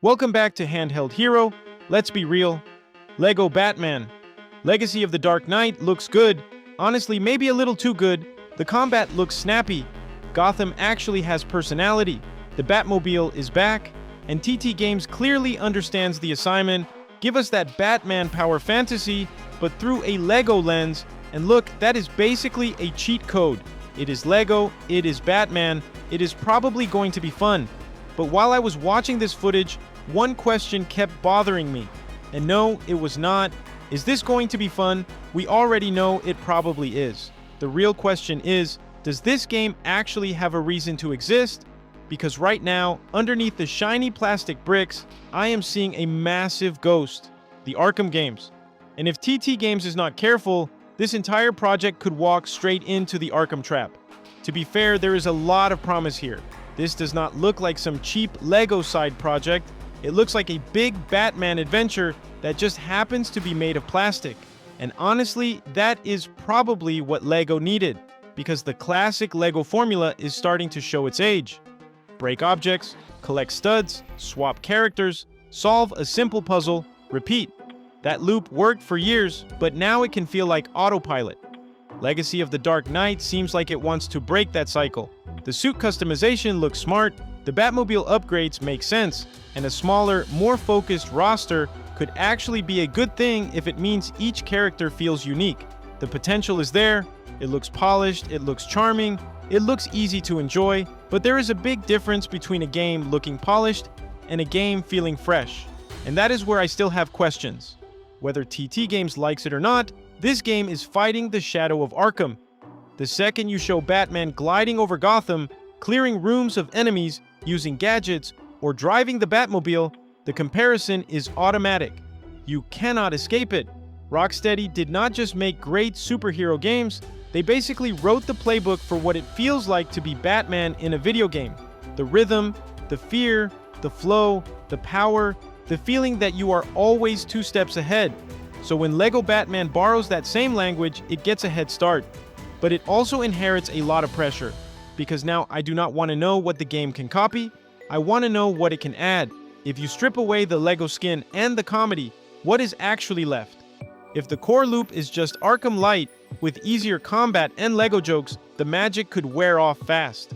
Welcome back to Handheld Hero. Let's be real. LEGO Batman. Legacy of the Dark Knight looks good. Honestly, maybe a little too good. The combat looks snappy. Gotham actually has personality. The Batmobile is back. And TT Games clearly understands the assignment. Give us that Batman power fantasy, but through a LEGO lens. And look, that is basically a cheat code. It is LEGO, it is Batman, it is probably going to be fun. But while I was watching this footage, one question kept bothering me. And no, it was not, is this going to be fun? We already know it probably is. The real question is, does this game actually have a reason to exist? Because right now, underneath the shiny plastic bricks, I am seeing a massive ghost, the Arkham games. And if TT Games is not careful, this entire project could walk straight into the Arkham trap. To be fair, there is a lot of promise here. This does not look like some cheap LEGO side project. It looks like a big Batman adventure that just happens to be made of plastic. And honestly, that is probably what LEGO needed, because the classic LEGO formula is starting to show its age. Break objects, collect studs, swap characters, solve a simple puzzle, repeat. That loop worked for years, but now it can feel like autopilot. Legacy of the Dark Knight seems like it wants to break that cycle. The suit customization looks smart, the Batmobile upgrades make sense, and a smaller, more focused roster could actually be a good thing if it means each character feels unique. The potential is there, it looks polished, it looks charming, it looks easy to enjoy, but there is a big difference between a game looking polished and a game feeling fresh. And that is where I still have questions. Whether TT Games likes it or not, this game is fighting the shadow of Arkham. The second you show Batman gliding over Gotham, clearing rooms of enemies, using gadgets, or driving the Batmobile, the comparison is automatic. You cannot escape it. Rocksteady did not just make great superhero games, they basically wrote the playbook for what it feels like to be Batman in a video game. The rhythm, the fear, the flow, the power, the feeling that you are always 2 steps ahead. So when LEGO Batman borrows that same language, it gets a head start. But it also inherits a lot of pressure, because now I do not want to know what the game can copy, I want to know what it can add. If you strip away the LEGO skin and the comedy, what is actually left? If the core loop is just Arkham Lite with easier combat and LEGO jokes, the magic could wear off fast.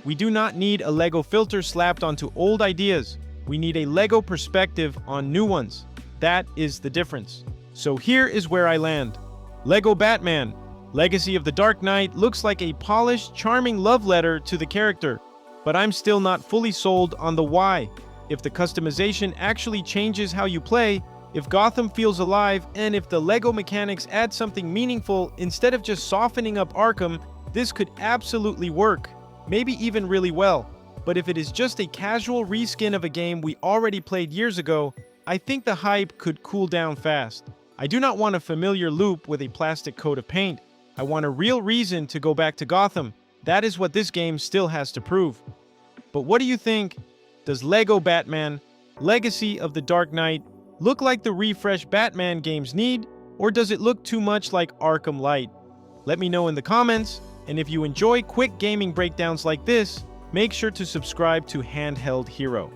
We do not need a LEGO filter slapped onto old ideas. We need a LEGO perspective on new ones. That is the difference. So here is where I land. LEGO Batman. Legacy of the Dark Knight looks like a polished, charming love letter to the character, but I'm still not fully sold on the why. If the customization actually changes how you play, if Gotham feels alive, and if the LEGO mechanics add something meaningful instead of just softening up Arkham, this could absolutely work, maybe even really well. But if it is just a casual reskin of a game we already played years ago, I think the hype could cool down fast. I do not want a familiar loop with a plastic coat of paint. I want a real reason to go back to Gotham. That is what this game still has to prove. But what do you think? Does LEGO Batman, Legacy of the Dark Knight, look like the refreshed Batman games need, or does it look too much like Arkham Lite? Let me know in the comments, and if you enjoy quick gaming breakdowns like this, make sure to subscribe to Handheld Hero.